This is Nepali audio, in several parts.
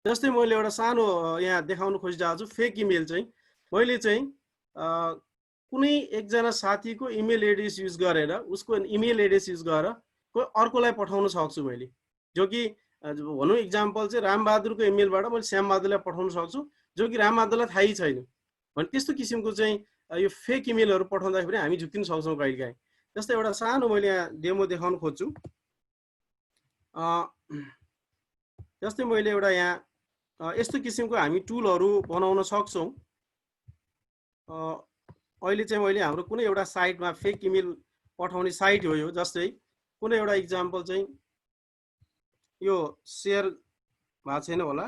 जस्तै मैले एउटा सानो यहाँ देखाउन खोजिरहेको छु फेक इमेल चाहिँ मैले चाहिँ कुनै एकजना साथीको इमेल एड्रेस युज गरेर उसको इमेल एड्रेस युज गरेर कोही अर्कोलाई पठाउन सक्छु मैले, जो कि भनौँ इक्जाम्पल चाहिँ रामबहादुरको इमेलबाट मैले श्यामबहादुरलाई पठाउन सक्छु जो कि रामबहादुरलाई थाहै छैन भने त्यस्तो किसिमको चाहिँ यो फेक इमेलहरू पठाउँदाखेरि हामी झुक्किन सक्छौँ कहिलेकाहीँ। जस्तै एउटा सानो मैले यहाँ डेमो देखाउन खोज्छु। जस्तै मैले एउटा यहाँ यस्तो किसिमको हामी टुलहरू बनाउन सक्छौँ। अहिले चाहिँ मैले हाम्रो कुनै एउटा साइटमा फेक इमेल पठाउने साइट हो यो, जस्तै कुनै एउटा इक्जाम्पल चाहिँ यो सेयर भएको छैन होला,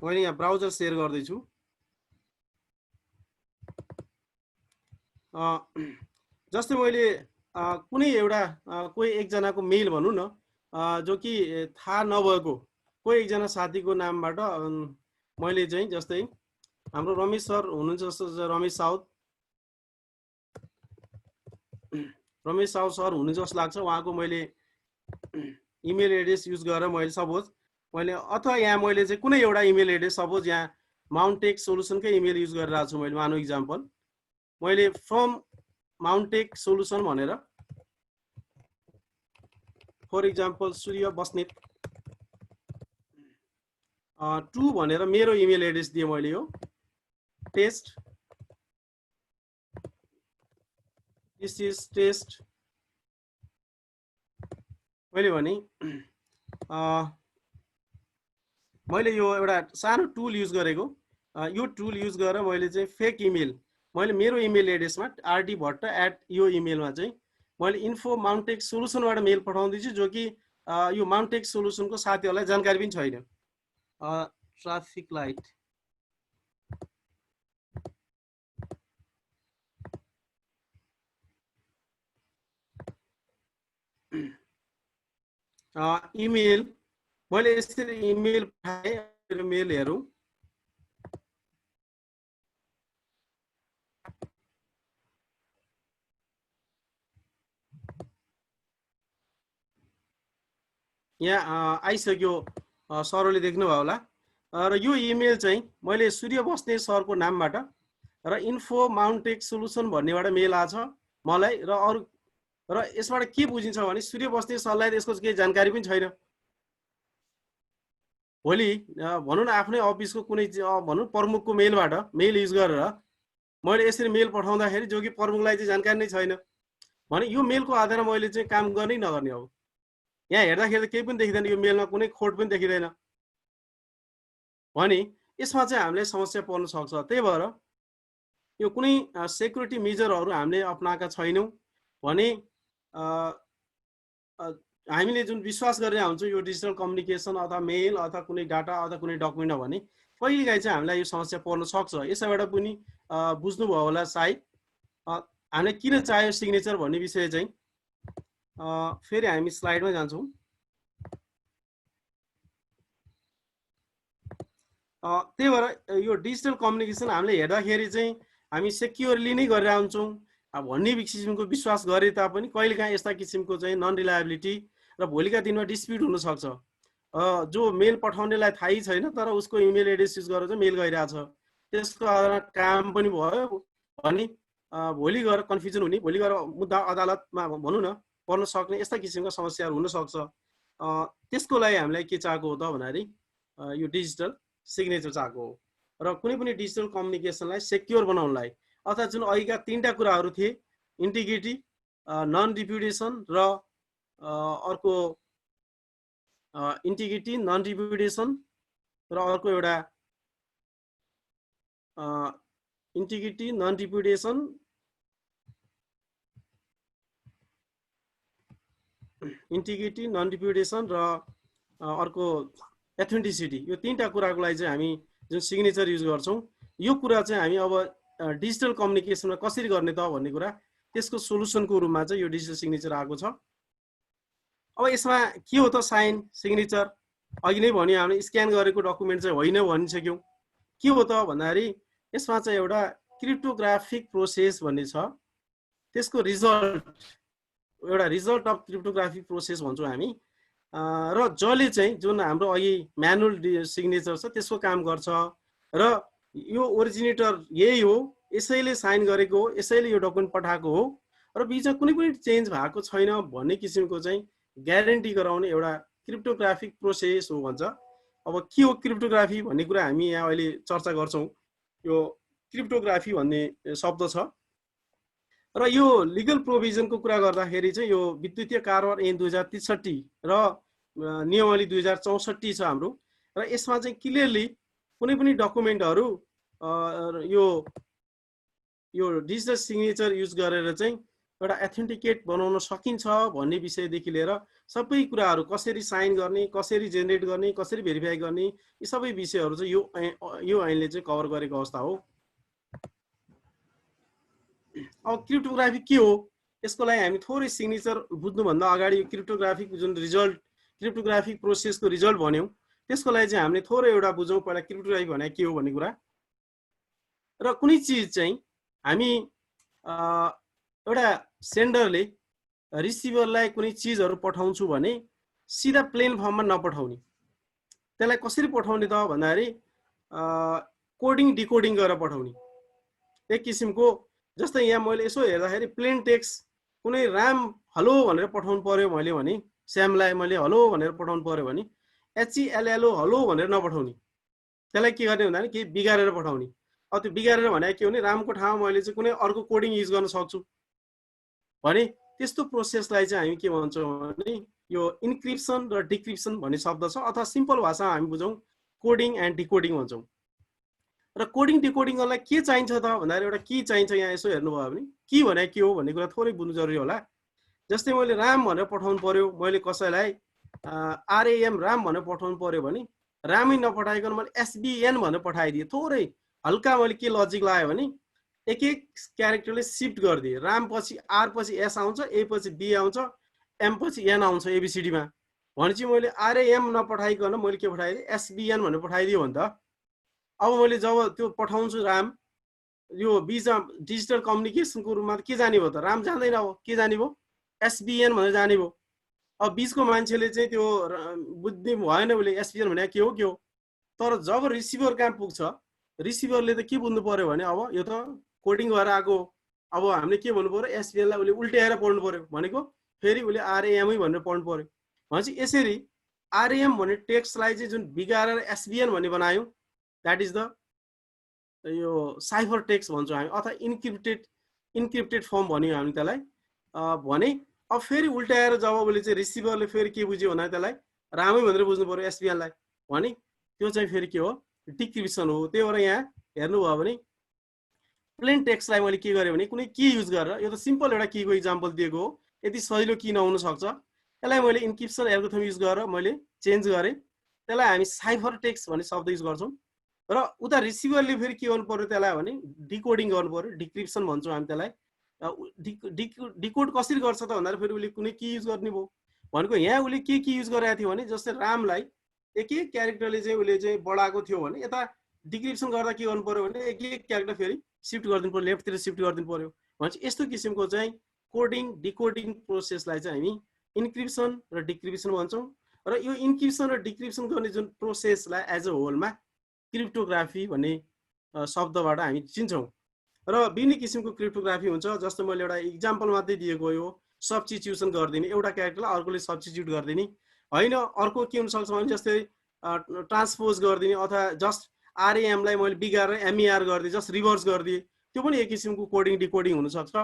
मैले यहाँ ब्राउजर सेयर गर्दैछु। जस्तै मैले कुनै एउटा कोही एकजनाको मेल भनौँ न जो कि थाहा नभएको कोही एकजना साथीको नामबाट मैले चाहिँ जस्तै हाम्रो रमेश सर हुनुहुन्छ जस्तो रमेश साउथ सर हुनुहुन्छ जस्तो लाग्छ, उहाँको मैले इमेल एड्रेस युज गरेर मैले सपोज मैले अथवा यहाँ मैले चाहिँ कुनै एउटा इमेल एड्रेस सपोज यहाँ माउन्टेक सोलुसनकै इमेल युज गरिरहेको छु मैले मानौ इक्जाम्पल मैले फ्रम माउन्टेक सोलुसन भनेर फर इक्जाम्पल सूर्य बस्नेत 2 भनेर मेरो इमेल एड्रेस दिए मैले यो टेस्ट दिस इज टेस्ट मैले भने मैले यो एउटा सानो टुल युज गरेको, यो टुल युज गरेर मैले चाहिँ फेक इमेल मैले मेरो इमेल एड्रेसमा rd.bhatta@ यो इमेलमा चाहिँ मैले इन्फो माउन्टेक सोलुसनबाट मेल पठाउँदैछु जो कि यो माउन्टेक सोलुसनको साथीहरूलाई जानकारी पनि छैन। ट्राफिक लाइट इमेल मैले यसरी इमेल पठाएँ, मेल हेरौँ। यहाँ आइसक्यो, सरले देख्नुभयो होला। र यो इमेल चाहिँ मैले सूर्य बस्नेत सरको नामबाट र इन्फो माउन्टेक सोलुसन भन्नेबाट मेल आछ मलाई र अरु र यसबाट के बुझिन्छ भने सूर्य बस्नेत सरलाई यसको केही जानकारी पनि छैन। भोलि भनौँ न आफ्नै अफिसको कुनै भनौँ प्रमुखको मेलबाट मेल युज गरेर मैले यसरी मेल पठाउँदाखेरि जो कि प्रमुखलाई चाहिँ जानकारी नै छैन भने यो मेलको आधारमा मैले चाहिँ काम गर्नै नगर्ने हो। यहाँ हेर्दाखेरि केही पनि देखिँदैन, यो मेलमा कुनै कोड पनि देखिँदैन भने यसमा चाहिँ हामीले समस्या पर्न सक्छ। त्यही भएर यो कुनै सेक्युरिटी मेजरहरू हामीले अपनाएका छैनौँ भने हामीले जुन विश्वास गरेर हुन्छ यो डिजिटल कम्युनिकेसन अथवा मेल अथवा कुनै डाटा अथवा कुनै डकुमेन्ट भने कहिलेकाहीँ चाहिँ हामीलाई यो समस्या पर्न सक्छ। यसैबाट पनि बुझ्नुभयो होला सायद हामीले किन चाहियो सिग्नेचर भन्ने विषय चाहिँ। फेरि हामी स्लाइडमा जान्छौँ। त्यही भएर यो डिजिटल कम्युनिकेसन हामीले हेर्दाखेरि चाहिँ हामी सेक्युरली नै गरेर हुन्छौँ भन्ने किसिमको विश्वास गरे तापनि कहिलेकाहीँ यस्ता किसिमको चाहिँ नन रिलायबिलिटी र भोलिका दिनमा डिस्प्युट हुन सक्छ। जो मेल पठाउनेलाई थाहै छैन तर उसको इमेल एड्रेस युज गरेर चाहिँ मेल गइरहेछ, त्यसको आधारमा काम पनि भयो भने भोलि गएर कन्फ्युजन हुने, भोलि गएर मुद्दा अदालतमा भनौँ न पर्न सक्ने यस्ता किसिमका समस्याहरू हुन सक्छ। त्यसको लागि हामीलाई के चाहेको हो त भन्दाखेरि यो डिजिटल सिग्नेचर चाहेको हो र कुनै पनि डिजिटल कम्युनिकेसनलाई सेक्योर बनाउनलाई अथवा जुन अघिका 3टा कुराहरू थिए इन्टिग्रिटी, नन रिप्युटेसन र अर्को इन्टिग्रिटी, नन रिप्युटेसन र अर्को एउटा इन्टिग्रिटी, नन रिप्युटेसन र अर्को एथेन्टिसिटी, यो 3टा कुराको लागि चाहिँ हामी जुन सिग्नेचर युज गर्छौँ यो कुरा चाहिँ हामी अब डिजिटल कम्युनिकेसनमा कसरी गर्ने त भन्ने कुरा त्यसको सोलुसनको रूपमा चाहिँ यो डिजिटल सिग्नेचर आएको छ। अब यसमा के हो त साइन सिग्नेचर, अघि नै भन्यो हामीले स्क्यान गरेको डकुमेन्ट चाहिँ होइन भनिसक्यौँ। के हो त भन्दाखेरि यसमा चाहिँ एउटा क्रिप्टोग्राफिक प्रोसेस भन्ने छ, त्यसको रिजल्ट एउटा रिजल्ट अफ क्रिप्टोग्राफिक प्रोसेस भन्छौँ हामी। र जसले चाहिँ जुन हाम्रो अघि म्यानुअल सिग्नेचर छ त्यसको काम गर्छ र यो ओरिजिनेटर यही हो, यसैले साइन गरेको हो, यसैले यो डकुमेन्ट पठाएको हो र बिचमा कुनै पनि चेन्ज भएको छैन भन्ने किसिमको चाहिँ ग्यारेन्टी गराउने एउटा क्रिप्टोग्राफिक प्रोसेस हो भन्छ। अब के हो क्रिप्टोग्राफी भन्ने कुरा हामी यहाँ अहिले चर्चा गर्छौँ। यो क्रिप्टोग्राफी भन्ने शब्द छ र यो लिगल प्रोभिजनको कुरा गर्दाखेरि चाहिँ यो विद्युतीय कारोबार ऐन 2063 र नियमावली 2064 छ हाम्रो। र यसमा चाहिँ क्लियरली कुनै पनि डकुमेन्टहरू यो डिजिटल सिग्नेचर युज गरेर चाहिँ एउटा एथेन्टिकेट बनाउन सकिन्छ भन्ने विषयदेखि लिएर सबै कुराहरू कसरी साइन गर्ने, कसरी जेनेरेट गर्ने, कसरी भेरिफाई गर्ने, यी सबै विषयहरू चाहिँ यो ऐनले चाहिँ कभर गरेको अवस्था हो। अब क्रिप्टोग्राफी के हो यसको लागि हामी थोरै सिग्नेचर बुझ्नुभन्दा अगाडि क्रिप्टोग्राफिक जुन रिजल्ट क्रिप्टोग्राफिक प्रोसेसको रिजल्ट भन्यौँ त्यसको लागि चाहिँ हामीले थोरै एउटा बुझौँ पहिला क्रिप्टोग्राफी भने के हो भन्ने कुरा। र कुनै चिज चाहिँ हामी एउटा सेन्डरले रिसिभरलाई कुनै चिजहरू पठाउँछु भने सिधा प्लेन फर्ममा नपठाउने। त्यसलाई कसरी पठाउने त भन्दाखेरि कोडिङ डिकोडिङ गरेर पठाउने। एक किसिमको जस्तै यहाँ मैले यसो हेर्दाखेरि प्लेन टेक्स्ट कुनै राम हलो भनेर पठाउनु पर्यो मैले भने श्यामलाई मैले हलो भनेर पठाउनु पर्यो भने HELLO हलो भनेर नपठाउने। त्यसलाई के गर्ने भन्दाखेरि केही बिगारेर पठाउने। अब त्यो बिगारेर भने के भने रामको ठाउँमा मैले चाहिँ कुनै अर्को कोडिङ युज गर्न सक्छु भने त्यस्तो प्रोसेसलाई चाहिँ हामी के भन्छौँ भने यो इन्क्रिप्सन र डिक्रिप्सन भन्ने शब्द छ अथवा सिम्पल भाषामा हामी बुझौँ कोडिङ एन्ड डिकोडिङ भन्छौँ। र कोडिङ डिकोडिङ गर्नलाई के चाहिन्छ त भन्दाखेरि एउटा की चाहिन्छ। यहाँ यसो हेर्नुभयो भने की भने के हो भन्ने कुरा थोरै बुझ्नु जरुरी होला। जस्तै मैले राम भनेर पठाउनु पर्यो, मैले कसैलाई RAM राम भनेर पठाउनु पर्यो भने रामै नपठाइकन मैले SBN भनेर पठाइदिएँ। थोरै हल्का मैले के लजिक लगायो भने एक एक क्यारेक्टरले सिफ्ट गरिदिएँ। राम पछि R पछि S आउँछ, A पछि B आउँछ, M पछि N आउँछ ABCD मा भने चाहिँ मैले RAM नपठाइकन मैले के पठाइदिएँ SBN भनेर पठाइदियो भने त अब मैले जब त्यो पठाउँछु राम यो बिचमा डिजिटल कम्युनिकेसनको रूपमा के जाने भयो त राम जान्दैन। अब के जाने भयो SBN भनेर जाने भयो। अब बिचको मान्छेले चाहिँ त्यो बुझ्ने भएन उसले SBN भने के हो। तर जब रिसिभर कहाँ पुग्छ रिसिभरले त के बुझ्नु पर्यो भने अब यो त कोडिङ गरेर आएको। अब हामीले के भन्नु पर्यो SBN लाई उसले उल्टाएर पढ्नु पर्यो भनेको फेरि उसले RAM भनेर पढ्नु पर्यो भनेपछि यसरी RAM भन्ने टेक्स्टलाई चाहिँ जुन बिगारेर SBN भन्ने बनायौँ द्याट इज द यो साइफर टेक्स्ट भन्छौँ हामी अथवा इन्क्रिप्टेड फर्म भन्यौँ हामी त्यसलाई। भने अब फेरि उल्टाएर जब उसले चाहिँ रिसिभरले फेरि के बुझ्यो भने त्यसलाई रामै भनेर बुझ्नु पर्यो SBN लाई भने त्यो चाहिँ फेरि के हो डिक्रिप्सन हो। त्यही भएर यहाँ हेर्नुभयो भने प्लेन टेक्स्टलाई मैले के गरेँ भने कुनै की युज गरेर यो त सिम्पल एउटा कीको इक्जाम्पल दिएको हो, यति सजिलो की नहुन सक्छ। यसलाई मैले इन्क्रिप्सन एल्गोरिथम युज गरेर मैले चेन्ज गरेँ। त्यसलाई हामी साइफर टेक्स्ट भन्ने शब्द युज गर्छौँ। र उता रिसिभरले फेरि के गर्नु पर्यो त्यसलाई भने डिकोडिङ गर्नु पर्यो, डिक्रिप्सन भन्छौँ हामी त्यसलाई। डिकोड कसरी गर्छ त भन्दाखेरि फेरि उसले कुनै की युज गर्ने भयो भनेको यहाँ उसले के की युज गरेको थियो भने जस्तै रामलाई एक एक क्यारेक्टरले चाहिँ उसले चाहिँ बढाएको थियो भने यता डिक्रिप्सन गर्दा के गर्नु पर्यो भने एक एक क्यारेक्टर फेरि सिफ्ट गरिदिनु पर्यो, लेफ्टतिर सिफ्ट गरिदिनु पर्यो भनेपछि यस्तो किसिमको चाहिँ कोडिङ डिकोडिङ प्रोसेसलाई चाहिँ हामी इन्क्रिप्सन र डिक्रिप्सन भन्छौँ। र यो इन्क्रिप्सन र डिक्रिप्सन गर्ने जुन प्रोसेसलाई एज अ होलमा क्रिप्टोग्राफी भन्ने शब्दबाट हामी चिन्छौँ। र विभिन्न किसिमको क्रिप्टोग्राफी हुन्छ। जस्तो मैले एउटा इक्जाम्पल मात्रै दिएको यो सब्स्टिट्युसन गरिदिने, एउटा क्यारेक्टरलाई अर्कोले सब्स्टिट्युट गरिदिने होइन। अर्को के हुनसक्छ भने जस्तै ट्रान्सपोज गरिदिने अथवा जस्ट RAM लाई मैले बिगारेर MER गरिदिएँ, जस्ट रिभर्स गरिदिएँ, त्यो पनि एक किसिमको कोडिङ डिकोडिङ हुनसक्छ।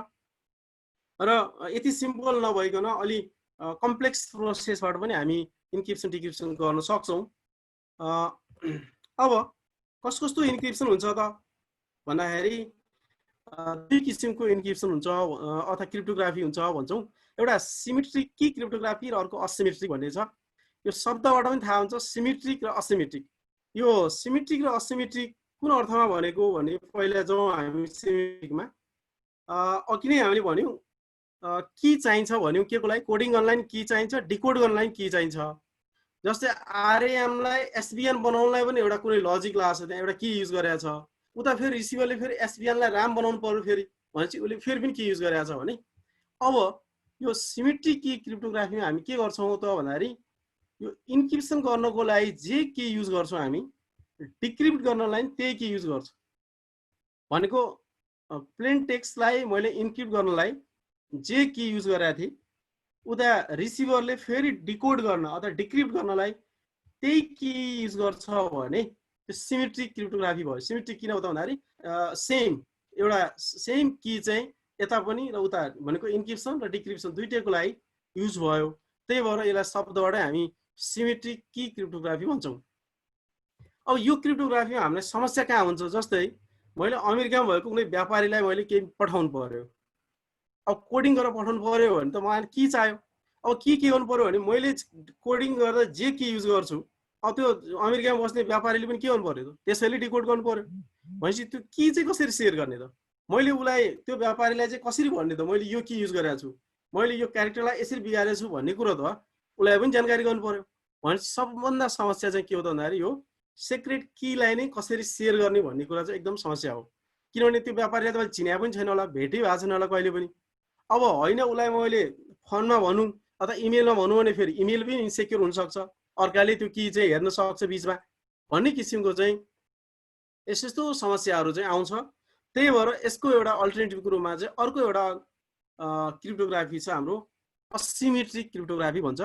र यति सिम्पल नभइकन अलि कम्प्लेक्स प्रोसेसबाट पनि हामी इन्क्रिप्सन डिक्रिप्सन गर्न सक्छौँ। अब कस्तो इन्क्रिप्सन हुन्छ त भन्दाखेरि दुई किसिमको इन्क्रिप्सन हुन्छ अथवा क्रिप्टोग्राफी हुन्छ भन्छौँ। एउटा सिमेट्रिक की क्रिप्टोग्राफी र अर्को असिमेट्रिक भन्ने छ। यो शब्दबाट पनि थाहा हुन्छ सिमेट्रिक र असिमेट्रिक। यो सिमेट्रिक र असिमेट्रिक कुन अर्थमा भनेको भने पहिला जाउँ हामी सिमेट्रिकमा। अघि नै हामीले भन्यौँ की चाहिन्छ भन्यौँ के को लागि कोडिङ गर्नलाई की चाहिन्छ, डिकोड गर्नलाई की चाहिन्छ। जस्तै RAM लाई SBN बनाउनलाई पनि एउटा कुनै लजिक लाग्छ, त्यहाँ एउटा की युज गरेको छ। उता फेरि रिसिभरले फेरि SBN लाई राम बनाउनु पर्यो फेरि भनेपछि उसले फेरि पनि के युज गरेको छ भने अब यो सिमेट्रिक की क्रिप्टोग्राफीमा हामी के गर्छौँ त भन्दाखेरि यो इन्क्रिप्सन गर्नको लागि जे के युज गर्छौँ हामी डिक्रिप्ट गर्नलाई त्यही के युज गर्छौँ भनेको प्लेन टेक्स्टलाई मैले इन्क्रिप्ट गर्नलाई जे के युज गरेको थिएँ उता रिसिभरले फेरि डिकोड गर्न अथवा डिक्रिप्ट गर्नलाई त्यही के युज गर्छ भने त्यो सिमेट्रिक क्रिप्टोग्राफी भयो। सिमेट्रिक किन हो त भन्दाखेरि सेम एउटा सेम की चाहिँ यता पनि र उता भनेको इन्क्रिप्सन र डिक्रिप्सन दुईटैको लागि युज भयो। त्यही भएर यसलाई शब्दबाटै हामी सिमेट्रिक की क्रिप्टोग्राफी भन्छौँ। अब यो क्रिप्टोग्राफीमा हामीलाई समस्या कहाँ हुन्छ, जस्तै मैले अमेरिकामा भएको कुनै व्यापारीलाई मैले केही पठाउनु पर्यो, अब कोडिङ गरेर पठाउनु पर्यो भने त मलाई के चाहियो, अब के गर्नु पर्यो भने मैले कोडिङ गर्दा जे के युज गर्छु अब त्यो अमेरिकामा बस्ने व्यापारीले पनि के गर्नु पर्यो त त्यसैले डिकोड गर्नु पर्यो। भनेपछि त्यो के चाहिँ कसरी सेयर गर्ने त, मैले उसलाई त्यो व्यापारीलाई चाहिँ कसरी भन्ने त मैले यो के युज गरेको छु, मैले यो क्यारेक्टरलाई यसरी बिगारेको छु भन्ने कुरो त उसलाई पनि जानकारी गर्नु पर्यो। भनेपछि सबभन्दा समस्या चाहिँ के हो त भन्दाखेरि यो सिक्रेट कीलाई नै कसरी सेयर गर्ने भन्ने कुरा चाहिँ एकदम समस्या हो। किनभने त्यो व्यापारीलाई त मैले चिने पनि छैन होला, भेटै भएको छैन होला कहिले पनि। अब होइन उसलाई मैले फोनमा भनौँ अथवा इमेलमा भनौँ भने फेरि इमेल पनि इन्सेक्योर हुनसक्छ, अर्काले त्यो की चाहिँ हेर्न सक्छ बिचमा भन्ने किसिमको चाहिँ यस्तो समस्याहरू चाहिँ आउँछ। त्यही भएर यसको एउटा अल्टरनेटिभको रूपमा चाहिँ अर्को एउटा क्रिप्टोग्राफी छ हाम्रो असिमेट्रिक क्रिप्टोग्राफी भन्छ।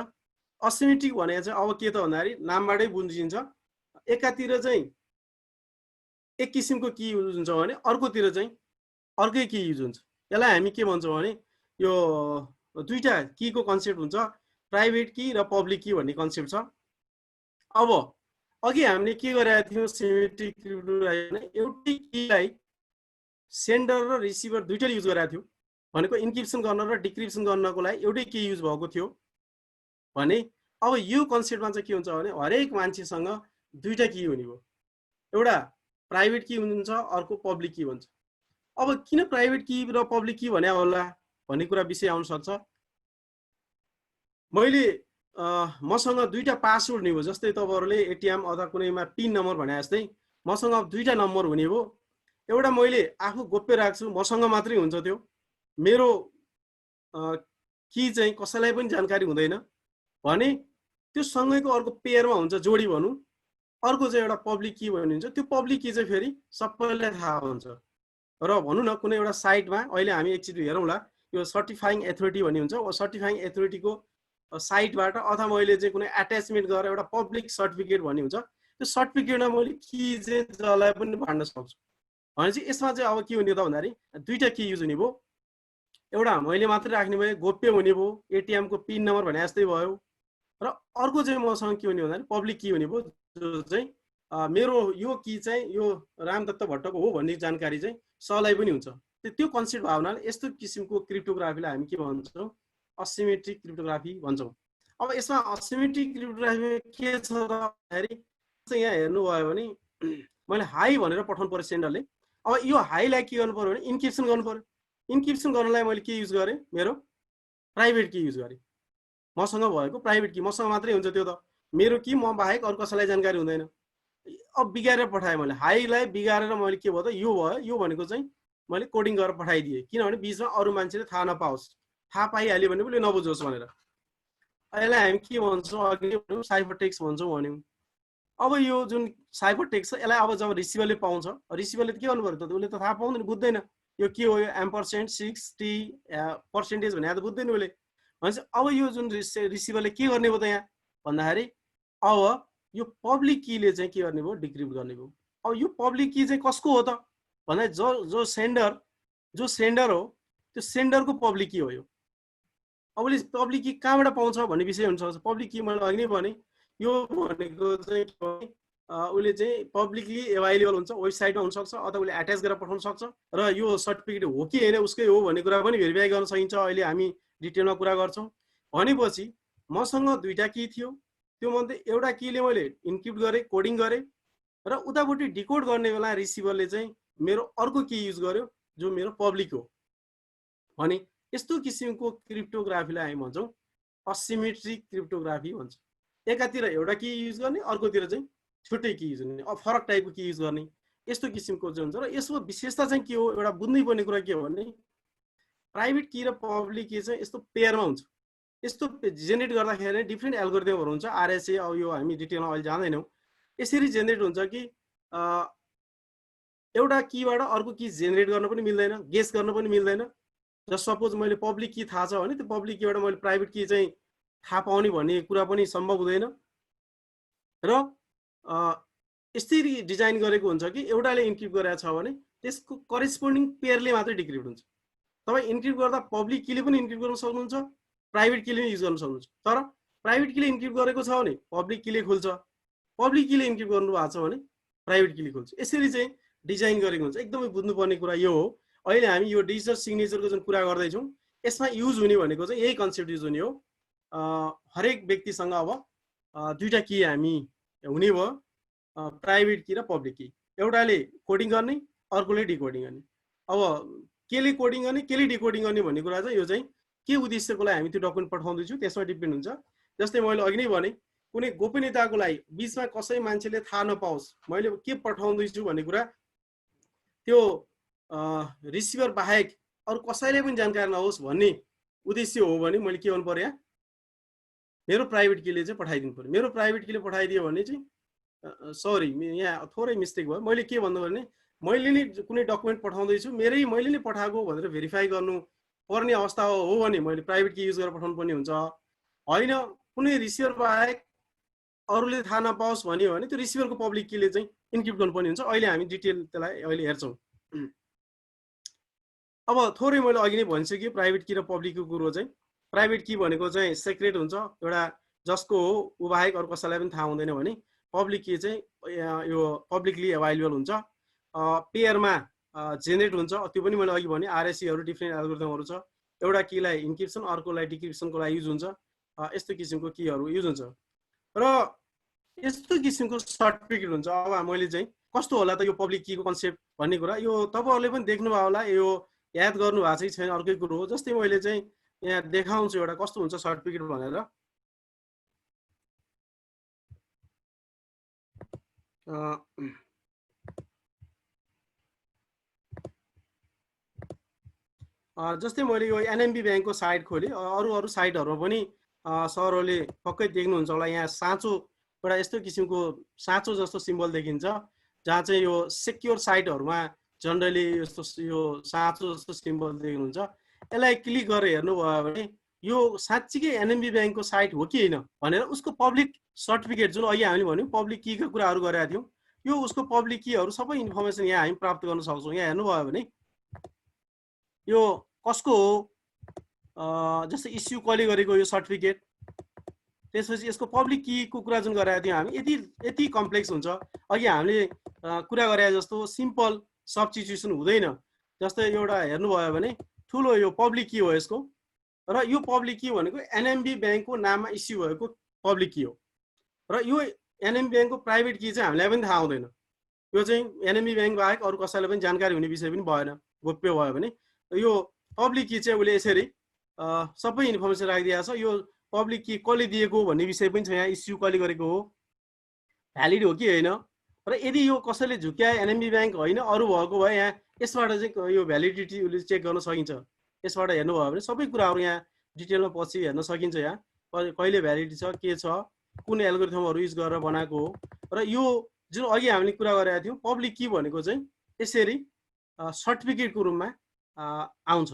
असिमेट्रिक भनेको चाहिँ अब के त भन्दाखेरि नामबाटै बुझिन्छ, एकातिर चाहिँ एक किसिमको की युज हुन्छ भने अर्कोतिर चाहिँ अर्कै की युज हुन्छ। यसलाई हामी के भन्छौँ भने यो दुईटा की को कन्सेप्ट हुन्छ, प्राइभेट की र पब्लिक की भन्ने कन्सेप्ट छ। अब अघि हामीले के गरेका थियौँ सिमेट्रिक क्रिप्टोग्राफीमा एउटै कीलाई सेन्डर र रिसिभर दुईटैले युज गरेका थियौँ भनेको इन्क्रिप्सन गर्न र डिक्रिप्सन गर्नको लागि एउटै की युज भएको थियो भने अब यो कन्सेप्टमा चाहिँ के हुन्छ भने हरेक मान्छेसँग दुईटा की हुने भयो, एउटा प्राइभेट की हुन्छ अर्को पब्लिक की भन्छ। अब किन प्राइभेट की र पब्लिक की भने होला भन्ने कुरा विषय आउन सक्छ। मैले मसँग दुईटा पासवर्ड हुने भयो, जस्तै तपाईँहरूले एटिएम अथवा कुनैमा पिन नम्बर भने जस्तै मसँग दुईटा नम्बर हुने भयो, एउटा मैले आफू गोप्य राख्छु मसँग मात्रै हुन्छ त्यो, मेरो की चाहिँ कसैलाई पनि जानकारी हुँदैन भने त्यो सँगैको अर्को पेयरमा हुन्छ जोडी भनौँ, अर्को चाहिँ एउटा पब्लिक की भन्ने हुन्छ, त्यो पब्लिक की चाहिँ फेरि सबैलाई थाहा हुन्छ। र भनौँ न कुनै एउटा साइटमा अहिले हामी एकचोटि हेरौँला यो सर्टिफाइङ एथोरिटी भन्ने हुन्छ, सर्टिफाइङ एथोरिटीको साइटबाट अथवा मैले चाहिँ कुनै एट्याचमेन्ट गरेर एउटा पब्लिक सर्टिफिकेट भन्ने हुन्छ, त्यो सर्टिफिकेटमा मैले की चाहिँ जसलाई पनि बाँड्न सक्छु। भनेपछि यसमा चाहिँ अब के हुने त भन्दाखेरि दुईटा की युज हुने भयो, एउटा मैले मात्रै राख्ने भए गोप्य हुने भयो, एटिएमको पिन नम्बर भने जस्तै भयो, र अर्को चाहिँ मसँग के हुने भन्दाखेरि पब्लिक की हुने भयो, जो चाहिँ मेरो यो की चाहिँ यो रामदत्त भट्टको हो भन्ने जानकारी चाहिँ सबलाई पनि हुन्छ। त्यो कन्सेप्ट भयो हुनाले यस्तो किसिमको क्रिप्टोग्राफीलाई हामी के भन्छौँ असिमेट्रिक क्रिप्टोग्राफी भन्छौँ। अब यसमा असिमेट्रिक क्रिप्टोग्राफी के छ भन्दाखेरि यहाँ हेर्नुभयो भने मैले हाई भनेर पठाउनु पर्यो सेन्डरले, अब यो हाईलाई के गर्नु पर्यो भने इन्क्रिप्सन गर्नु पर्यो। इन्क्रिप्सन गर्नलाई मैले के युज गरेँ, मेरो प्राइभेट की युज गरेँ, मसँग भएको प्राइभेट की मसँग मात्रै हुन्छ, त्यो त मेरो की म बाहेक अरू कसैलाई जानकारी हुँदैन। अब बिगारेर पठाएँ मैले, हाईलाई बिगारेर मैले के भयो त यो भयो, यो भनेको चाहिँ मैले कोडिङ गरेर पठाइदिएँ किनभने बिचमा अरू मान्छेले थाहा नपाओस्, थाहा पाइहाल्यो भने पनि नबुझोस् भनेर। यसलाई हामी के भन्छौँ अघि भन्यौँ साइफर टेक्स्ट भन्छौँ भन्यौँ। अब यो जुन साइफर टेक्स्ट छ यसलाई अब जब रिसिभरले पाउँछ, रिसिभरले के गर्नु पर्यो त उसले त थाहा पाउँदैन, बुझ्दैन यो के हो, यो एम्परसेन्ट 60% भने त बुझ्दैन उसले। भनेपछि अब यो जुन रिसिभरले के गर्ने भयो त यहाँ भन्दाखेरि अब यो पब्लिक कीले चाहिँ के गर्ने भयो, डिक्रिप्ट गर्ने भयो। अब यो पब्लिक की चाहिँ कसको हो त भन्दा जो सेन्डर हो त्यो सेन्डरको पब्लिक की हो यो। अब उसले पब्लिक की कहाँबाट पाउँछ भन्ने विषय हुन्छ। पब्लिक की मैले अघि नै भने यो भनेको चाहिँ उसले चाहिँ पब्लिकली एभाइलेबल हुन्छ, वेबसाइटमा हुनसक्छ अथवा उसले एट्याच गरेर पठाउन सक्छ र यो सर्टिफिकेट हो कि होइन उसकै हो भन्ने कुरा पनि भेरिफाई गर्न सकिन्छ। अहिले हामी डिटेलमा कुरा गर्छौँ। भनेपछि मसँग दुईटा की थियो, त्यो मध्ये एउटा कीले मैले इन्क्रिप्ट गरेँ, कोडिङ गरेँ र उतापट्टि डिकोड गर्ने बेला रिसिभरले चाहिँ मेरो अर्को की युज गर्यो जो मेरो पब्लिक हो भने यस्तो किसिमको क्रिप्टोग्राफीलाई हामी भन्छौँ असिमेट्रिक क्रिप्टोग्राफी भन्छ। एकातिर एउटा की युज गर्ने, अर्कोतिर चाहिँ छुट्टै की युज गर्ने, फरक टाइपको की युज गर्ने, यस्तो किसिमको चाहिँ हुन्छ। र यसको विशेषता चाहिँ के हो, एउटा बुझ्नै पर्ने कुरा के हो भने प्राइभेट की र पब्लिक की चाहिँ यस्तो पेयरमा हुन्छ। यस्तो जेनेरेट गर्दाखेरि डिफ्रेन्ट एल्गोरिदमहरू हुन्छ, आरएसए, अब यो हामी डिटेलमा अहिले जाँदैनौँ। यसरी जेनेरेट हुन्छ कि एउटा कीबाट अर्को की जेनेरेट गर्न पनि मिल्दैन, गेस गर्न पनि मिल्दैन। र सपोज मैले पब्लिक की थाहा छ भने त्यो पब्लिक कीबाट मैले प्राइभेट की चाहिँ थाहा पाउने भन्ने कुरा पनि सम्भव हुँदैन। र यसरी डिजाइन गरेको हुन्छ कि एउटाले इन्क्रिप्ट गरेको छ भने त्यसको करेस्पोन्डिङ पेयरले मात्रै डिक्रिप्ट हुन्छ। तपाईँ इन्क्रिप्ट गर्दा पब्लिक कीले पनि इन्क्रिप्ट गर्न सक्नुहुन्छ, प्राइभेट कीले पनि युज गर्न सक्नुहुन्छ। तर प्राइभेट कीले इन्क्रिप्ट गरेको छ भने पब्लिक कीले खुल्छ, पब्लिक कीले इन्क्रिप्ट गर्नु भएको छ भने प्राइभेट कीले खुल्छ। यसरी चाहिँ डिजाइन गरेको हुन्छ। एकदमै बुझ्नुपर्ने कुरा यो हो। अहिले हामी यो डिजिटल सिग्नेचरको जुन कुरा गर्दैछौँ यसमा युज हुने भनेको चाहिँ यही कन्सेप्ट युज हुने हो। हरेक व्यक्तिसँग अब दुईटा की हामी हुने भयो, प्राइभेट की र पब्लिक की। एउटाले कोडिङ गर्ने, अर्कोले डिकोडिङ गर्ने। अब केले कोडिङ गर्ने केले डिकोडिङ गर्ने भन्ने कुरा चाहिँ यो चाहिँ के उद्देश्यको लागि हामी त्यो डकुमेन्ट पठाउँदैछु त्यसमा डिपेन्ड हुन्छ। जस्तै मैले अघि नै भने कुनै गोपनीयताको लागि बिचमा कसै मान्छेले थाहा नपाओस् मैले के पठाउँदैछु भन्ने कुरा त्यो रिसिभर बाहेक अरू कसैले पनि जानकारी नहोस् भन्ने उद्देश्य हो भने मैले के गर्नु पर्यो, यहाँ मेरो प्राइभेट कीले चाहिँ पठाइदिनु पर्यो। मेरो प्राइभेट कीले पठाइदियो भने चाहिँ सरी यहाँ थोरै मिस्टेक भयो। मैले के भन्नु भने मैले नै कुनै डकुमेन्ट पठाउँदैछु मैले नै पठाएको भनेर भेरिफाई गर्नु पर्ने अवस्था हो भने मैले प्राइभेट की युज गरेर पठाउनु पर्ने हुन्छ। होइन कुनै रिसिभर बाहेक अरूले थाहा नपाओस् भन्यो भने त्यो रिसिभरको पब्लिक कीले चाहिँ इन्क्रिप्ट गर्नुपर्ने हुन्छ। अहिले हामी डिटेल त्यसलाई अहिले हेर्छौँ। अब थोरै मैले अघि नै भनिसकेँ प्राइभेट की र पब्लिकको कुरो चाहिँ। प्राइभेट की भनेको चाहिँ सेक्रेट हुन्छ, एउटा जसको हो ऊ बाहेक अरू कसैलाई पनि थाहा हुँदैन भने पब्लिक की चाहिँ यो पब्लिकली एभाइलेबल हुन्छ, पेयरमा जेनेरेट हुन्छ। त्यो पनि मैले अघि भने आरएससीहरू डिफ्रेन्ट एल्गोरिदमहरू छ। एउटा कीलाई इन्क्रिप्सन अर्कोलाई डिक्रिप्सनको लागि युज हुन्छ। यस्तो किसिमको कीहरू युज हुन्छ र यस्तो किसिमको सर्टिफिकेट हुन्छ। अब मैले चाहिँ कस्तो होला त यो पब्लिक कीको कन्सेप्ट भन्ने कुरा यो तपाईँहरूले पनि देख्नुभयो होला, यो याद गर्नु भएको चाहिँ छैन अर्कै कुरो हो। जस्तै मैले चाहिँ यहाँ देखाउँछु एउटा कस्तो हुन्छ सर्टिफिकेट भनेर। जस्तै मैले यो एनएमबी ब्याङ्कको साइट खोलेँ, अरू साइटहरूमा पनि सरहरूले पक्कै देख्नुहुन्छ होला। यहाँ साँचो एउटा यस्तो किसिमको साँचो जस्तो सिम्बल देखिन्छ, जहाँ चाहिँ यो सेक्योर साइटहरूमा जनरली यस्तो यो साँचो जस्तो सिम्बल देख्नुहुन्छ। यसलाई क्लिक गरेर हेर्नुभयो भने यो साँच्चीकै एनएमबी ब्याङ्कको साइट हो कि होइन भनेर उसको पब्लिक सर्टिफिकेट जुन अघि हामीले भन्यौँ पब्लिक कीका कुराहरू गरेका थियौँ, यो उसको पब्लिक कीहरू सबै इन्फर्मेसन यहाँ हामी प्राप्त गर्न सक्छौँ। यहाँ हेर्नुभयो भने यो कसको हो, जस्तै इस्यु कसले गरेको यो सर्टिफिकेट, त्यसपछि यसको पब्लिक कीको कुरा जुन गरेका थियौँ हामी यति कम्प्लेक्स हुन्छ। अघि हामीले कुरा गरे जस्तो सिम्पल सब्स्टिट्युसन हुँदैन। जस्तै एउटा हेर्नुभयो भने ठुलो यो पब्लिक की हो यसको, र यो पब्लिक की भनेको एनएमबी ब्याङ्कको नाममा इस्यु भएको पब्लिक की हो। र यो एनएमबी ब्याङ्कको प्राइभेट की चाहिँ हामीलाई पनि थाहा हुँदैन। यो चाहिँ एनएमबी ब्याङ्क बाहेक अरू कसैलाई पनि जानकारी हुने विषय पनि भएन, गोप्य भयो भने। यो पब्लिक की चाहिँ उसले यसरी सबै इन्फर्मेसन राखिदिएको छ। यो पब्लिक की कसले दिएको भन्ने विषय पनि छ, यहाँ इस्यु कसले गरेको हो, भ्यालिड हो कि होइन। र यदि यो कसैले झुक्याए एनएमबी ब्याङ्क होइन अरू भएको भए यहाँ यसबाट चाहिँ यो भ्यालिडिटी उसले चेक गर्न सकिन्छ। यसबाट हेर्नुभयो भने सबै कुराहरू यहाँ डिटेलमा पछि हेर्न सकिन्छ। यहाँ कहिले भ्यालिडिटी छ, के छ, कुन एल्गोरिथमहरू युज गरेर बनाएको हो। र यो जुन अघि हामीले कुरा गरेका थियौँ पब्लिक की भनेको चाहिँ यसरी सर्टिफिकेटको रूपमा आउँछ।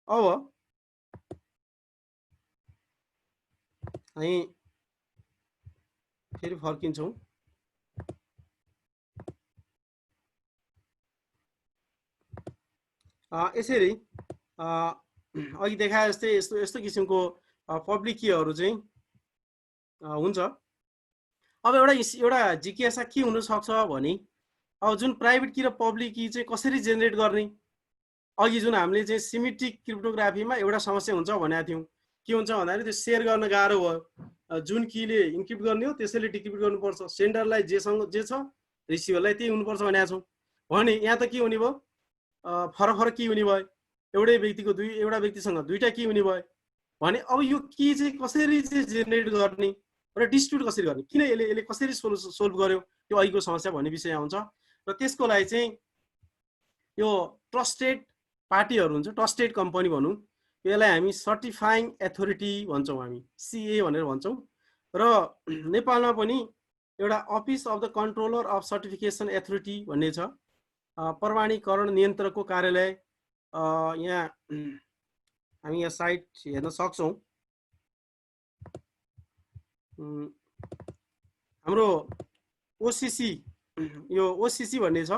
अब हामी फेरि फर्किन्छौँ। यसरी अघि देखाए जस्तै यस्तो किसिमको पब्लिक कीहरू चाहिँ हुन्छ। अब एउटा जिज्ञासा के हुनसक्छ भने अब जुन प्राइभेट की र पब्लिक की चाहिँ कसरी जेनेरेट गर्ने, अघि जुन हामीले चाहिँ सिमेट्रिक क्रिप्टोग्राफीमा एउटा समस्या हुन्छ भनेको थियौँ। के हुन्छ भन्दाखेरि त्यो सेयर गर्न गाह्रो भयो। जुन कीले इन्क्रिप्ट गर्ने हो त्यसैले डिक्रिप्ट गर्नुपर्छ, सेन्डरलाई जेसँग जे छ रिसिभरलाई त्यही हुनुपर्छ भनेको छौँ भने यहाँ त के हुने भयो, फरक की हुने भयो। एउटा व्यक्तिसँग दुईटा की हुने भयो भने अब यो की चाहिँ कसरी चाहिँ जेनेरेट गर्ने र डिस्ट्रिब्युट कसरी गर्ने, किन यसले कसरी सोल्भ गर्यो त्यो अघिको समस्या भन्ने विषय आउँछ। र त्यसको लागि चाहिँ यो ट्रस्टेड पार्टीहरू हुन्छ, ट्रस्टेड कम्पनी भनौँ, यसलाई हामी सर्टिफाइङ एथोरिटी भन्छौँ, हामी सिए भनेर भन्छौँ। र नेपालमा पनि एउटा office of the controller of certification authority भन्ने छ, प्रमाणीकरण नियन्त्रकको कार्यालय। यहाँ हामी यहाँ साइट हेर्न सक्छौँ। हाम्रो ओसिसी, यो ओसिसी भन्ने छ,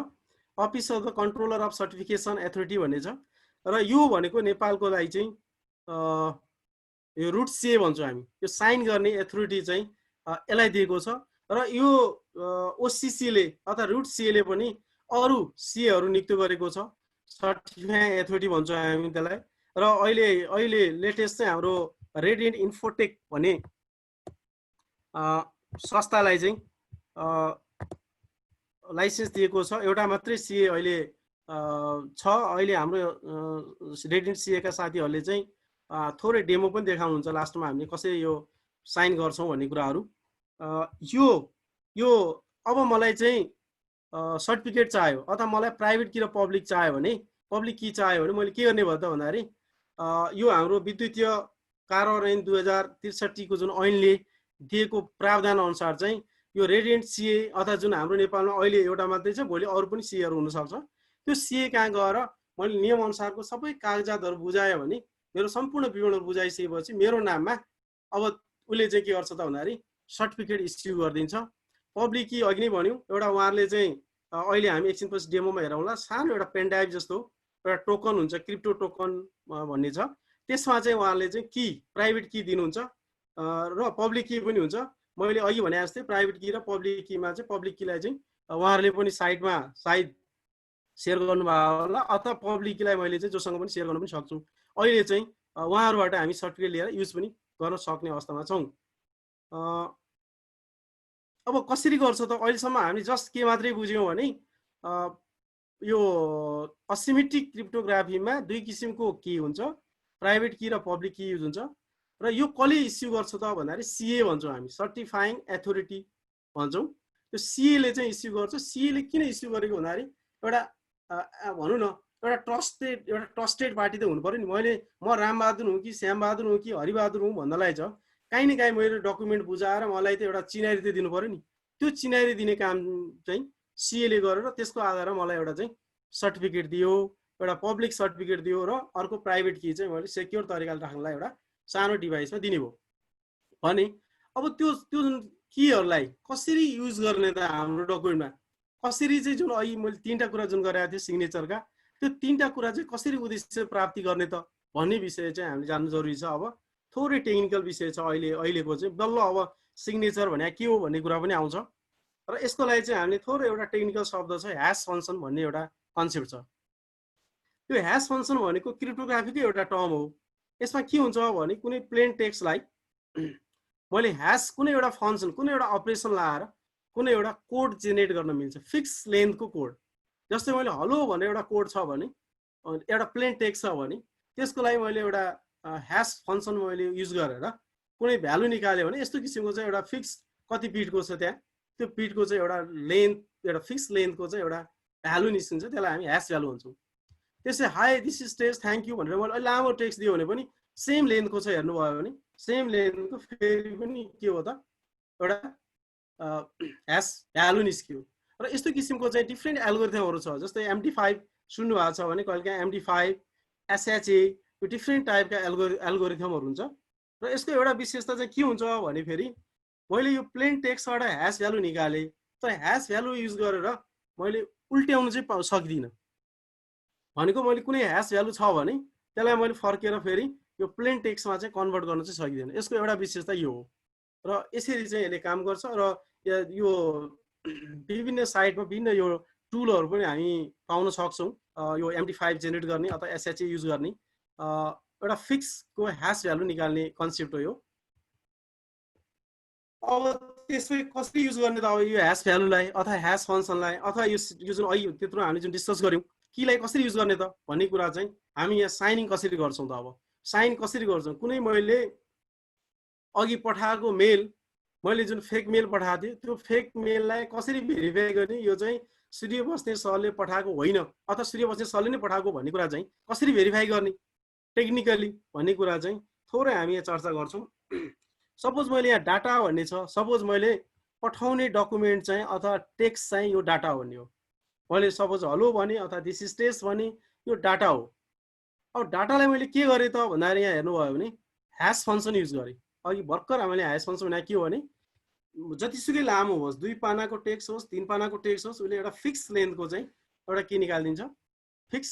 office of the controller of certification authority भन्ने छ। र यो भनेको नेपालको लागि चाहिँ यो रुट सिए भन्छौँ हामी, यो साइन गर्ने एथोरिटी चाहिँ यसलाई दिएको छ। र यो ओसिसीले अथवा रुट सिएले पनि अरू सिएहरू नियुक्त गरेको छ, सर्टिफाइङ एथोरिटी भन्छौँ हामी त्यसलाई। र अहिले लेटेस्ट चाहिँ हाम्रो रेडियन्ट इन्फोटेक भन्ने संस्थालाई चाहिँ लाइसेन्स दिएको छ। एउटा मात्रै सिए अहिले छ। अहिले हाम्रो रेडियन्ट सिएका साथीहरूले चाहिँ थोरै डेमो पनि देखाउनुहुन्छ लास्टमा, हामीले कसरी यो साइन गर्छौँ भन्ने कुराहरू। यो अब मलाई चाहिँ सर्टिफिकेट चाहियो अथवा मलाई प्राइभेट कि र पब्लिक चाहियो भने, पब्लिक की चाहियो भने मैले के गर्ने भयो त भन्दाखेरि यो हाम्रो विद्युतीय कार्यान्वयन 2063 को जुन ऐनले दिएको प्रावधान अनुसार चाहिँ यो रेडियन्ट सिए अथवा जुन हाम्रो नेपालमा अहिले एउटा मात्रै छ, भोलि अरू पनि सिएहरू हुनसक्छ, त्यो सिए कहाँ गएर मैले नियम अनुसारको सबै कागजातहरू बुझायो भने, मेरो सम्पूर्ण विवरणहरू बुझाइसकेपछि मेरो नाममा अब उसले चाहिँ के गर्छ त भन्दाखेरि सर्टिफिकेट इस्यु गरिदिन्छ। पब्लिक की अघि नै भन्यौँ, एउटा उहाँहरूले चाहिँ अहिले हामी एकछिनपछि डेमोमा हेरौँला, सानो एउटा पेन ड्राइभ जस्तो एउटा टोकन हुन्छ, क्रिप्टो टोकन भन्ने छ, त्यसमा चाहिँ उहाँहरूले चाहिँ की प्राइभेट की दिनुहुन्छ र पब्लिक की पनि हुन्छ। मैले अघि भने जस्तै प्राइभेट की र पब्लिक कीमा चाहिँ पब्लिक कीलाई चाहिँ उहाँहरूले पनि साइडमा सायद सेयर गर्नुभयो होला, अथवा पब्लिक कीलाई मैले चाहिँ जोसँग पनि सेयर गर्न पनि सक्छु। अहिले चाहिँ उहाँहरूबाट हामी सर्टिफिकेट लिएर युज पनि गर्न सक्ने अवस्थामा छौँ। अब कसरी गर्छ त? अहिलेसम्म हामी जस्ट के मात्रै बुझ्यौँ भने यो असिमेट्रिक क्रिप्टोग्राफीमा दुई किसिमको की हुन्छ, प्राइभेट की र पब्लिक की युज हुन्छ। र यो कसले इस्यु गर्छ त भन्दाखेरि सिए भन्छौँ हामी, सर्टिफाइङ एथोरिटी भन्छौँ। त्यो सिएले चाहिँ इस्यु गर्छ। सिएले किन इस्यु गरेको भन्दाखेरि एउटा भनौँ न एउटा ट्रस्टेड पार्टी त हुनु पर्यो नि। म रामबहादुर हुँ कि श्यामबहादुर हुँ कि हरिबहादुर हुँ भन्नलाई छ, काहीँ न काहीँ मैले डकुमेन्ट बुझाएर मलाई त एउटा चिनारी त दिनु पर्यो नि। त्यो चिनारी दिने काम चाहिँ सिएले गरेर त्यसको आधारमा मलाई एउटा चाहिँ सर्टिफिकेट दियो, एउटा पब्लिक सर्टिफिकेट दियो, र अर्को प्राइभेट की चाहिँ मैले सेक्योर तरिकाले राख्नलाई एउटा सानो डिभाइसमा दिने भयो भने अब त्यो जुन कीहरूलाई कसरी युज गर्ने त हाम्रो डकुमेन्टमा, कसरी चाहिँ जुन अहिले मैले तीनटा कुरा जुन गरेको थिएँ सिग्नेचरका, त्यो तीनटा कुरा चाहिँ कसरी उद्देश्य प्राप्ति गर्ने त भन्ने विषय चाहिँ हामीले जान्नु जरुरी छ। अब थोरै टेक्निकल विषय छ अहिलेको चाहिँ, बल्ल अब सिग्नेचर भने के हो भन्ने कुरा पनि आउँछ। र यसको लागि चाहिँ हामीले थोरै एउटा टेक्निकल शब्द छ, ह्यास फङ्सन भन्ने एउटा कन्सेप्ट छ। त्यो ह्यास फङ्सन भनेको क्रिप्टोग्राफीकै एउटा टर्म हो। यसमा के हुन्छ भने कुनै प्लेन टेक्स्टलाई मैले ह्यास कुनै एउटा फङ्सन कुनै एउटा अपरेसन लगाएर कुनै एउटा कोड जेनेरेट गर्न मिल्छ, फिक्स लेन्थको कोड। जस्तै मैले हलो भनेर एउटा कोड छ भने, एउटा प्लेन टेक्स्ट छ भने त्यसको लागि मैले एउटा ह्यास फङ्सन मैले युज गरेर कुनै भ्यालु निकाल्यो भने यस्तो किसिमको चाहिँ एउटा फिक्स कति बिटको छ त्यहाँ, त्यो बिटको चाहिँ एउटा लेन्थ, एउटा फिक्स लेन्थको चाहिँ एउटा भ्यालु निस्किन्छ, त्यसलाई हामी ह्यास भ्यालु भन्छौँ। त्यसै high this is text thank you भनेर मैले लामो टेक्स्ट दियो भने पनि सेम लेन्थको छ, हेर्नुभयो भने सेम लेन्थको फेरि पनि के हो त एउटा ह्यास भ्यालु निस्कियो। र यस्तो किसिमको चाहिँ डिफ्रेन्ट एल्गोरिथमहरू छ। जस्तै MD5 सुन्नुभएको छ भने कहिलेकाहीँ MD5, SHA, यो डिफ्रेन्ट टाइपका एल्गोरिथमहरू हुन्छ। र यसको एउटा विशेषता चाहिँ के हुन्छ भने फेरि मैले यो प्लेन टेक्स्टबाट ह्यास भ्यालु निकालेँ, तर ह्यास भ्यालु युज गरेर मैले उल्ट्याउनु चाहिँ सक्दिनँ। भनेको मैले कुनै ह्यास भ्यालु छ भने त्यसलाई मैले फर्केर फेरि यो प्लेन टेक्स्टमा चाहिँ कन्भर्ट गर्न चाहिँ सकिँदैन। यसको एउटा विशेषता यो हो। र यसरी चाहिँ यसले काम गर्छ। र यो विभिन्न साइटमा विभिन्न यो टुलहरू पनि हामी पाउन सक्छौँ, यो MD5 जेनेरेट गर्ने अथवा SHA युज गर्ने एउटा फिक्सको ह्यास भ्यालु निकाल्ने कन्सेप्ट हो यो। अब त्यसै कसरी युज गर्ने त? अब यो ह्यास भ्यालुलाई अथवा ह्यास फङ्सनलाई अथवा यो जुन अहिले त्यत्रो हामीले जुन डिस्कस गऱ्यौँ कीलाई कसरी युज गर्ने त भन्ने कुरा चाहिँ हामी यहाँ साइनिङ कसरी गर्छौँ त? अब साइन कसरी गर्छौँ? कुनै मैले अघि पठाएको मेल, मैले जुन फेक मेल पठाएको थिएँ त्यो फेक मेललाई कसरी भेरिफाई गर्ने, यो चाहिँ सूर्य बस्नेत सरले पठाएको होइन अथवा सूर्य बस्नेत सरले नै पठाएको भन्ने कुरा चाहिँ कसरी भेरिफाई गर्ने टेक्निकली भन्ने कुरा चाहिँ थोरै हामी यहाँ चर्चा गर्छौँ। सपोज मैले यहाँ डाटा भन्ने छ, सपोज मैले पठाउने डकुमेन्ट चाहिँ अथवा टेक्स्ट चाहिँ यो डाटा भन्ने हो, मैले सपोज हेलो भने अथवा दिस इज टेस्ट भने यो डाटा हो। अब डाटालाई मैले के गरेँ त भन्दाखेरि यहाँ हेर्नुभयो भने ह्यास फङ्सन युज गरेँ। अघि भर्खर हामीले ह्यास फङ्सन भने के हो भने जतिसुकै लामो होस्, 2 पानाको टेक्स्ट होस्, 3 पानाको टेक्स्ट होस्, उसले एउटा फिक्स लेन्थको चाहिँ एउटा के निकालिदिन्छ, फिक्स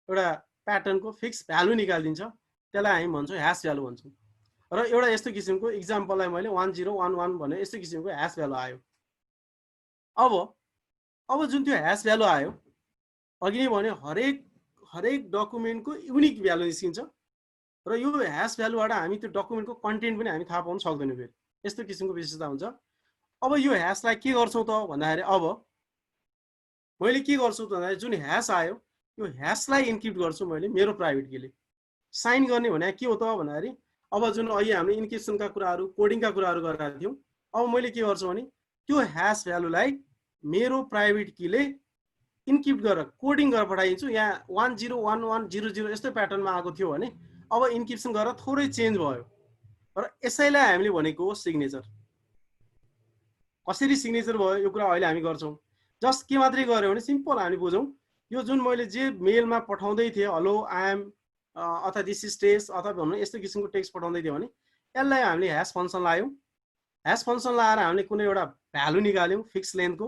एउटा प्याटर्नको फिक्स भ्यालु निकालिदिन्छ। त्यसलाई हामी भन्छौँ ह्यास भ्यालु भन्छौँ। र एउटा यस्तो किसिमको इक्जाम्पललाई मैले 1011 भने यस्तो किसिमको ह्यास भ्यालु आयो। अब जुन त्यो ह्यास भ्यालु आयो, अघि नै भने हरेक डकुमेन्टको युनिक भ्यालु निस्किन्छ र यो ह्यास भ्यालुबाट हामी त्यो डकुमेन्टको कन्टेन्ट पनि हामी थाहा पाउन सक्दैनौँ। फेरि यस्तो किसिमको विशेषता हुन्छ। अब यो ह्यासलाई के गर्छौँ त भन्दाखेरि अब मैले के गर्छु त भन्दाखेरि जुन ह्यास आयो यो ह्यासलाई इन्क्रिप्ट गर्छु मैले मेरो प्राइभेट कीले। साइन गर्ने भने के हो त भन्दाखेरि अब जुन अहिले हामीले इन्क्रिप्सनका कुराहरू कोडिङका कुराहरू गरेका थियौँ, अब मैले के गर्छु भने त्यो ह्यास भ्यालुलाई मेरो प्राइभेट कीले इन्क्रिप्ट गरेर कोडिङ गरेर पठाइदिन्छु। यहाँ 101100 यस्तो प्याटर्नमा आएको थियो भने अब इन्क्रिप्सन गरेर थोरै चेन्ज भयो र यसैलाई हामीले भनेको हो सिग्नेचर। कसरी सिग्नेचर भयो यो कुरा अहिले हामी गर्छौँ। जस्ट के मात्रै गर्यो भने सिम्पल हामी बुझौँ, यो जुन मैले जे मेलमा पठाउँदै थिएँ हेलो आई एम अथवा दिस इज टेस्ट अथवा भन्नु यस्तो किसिमको टेक्स्ट पठाउँदै थियो भने यसलाई हामीले ह्यास फङ्सन लायौँ। ह्यास फङ्सन लाएर हामीले कुनै एउटा भ्यालु निकाल्यौँ फिक्स लेन्थको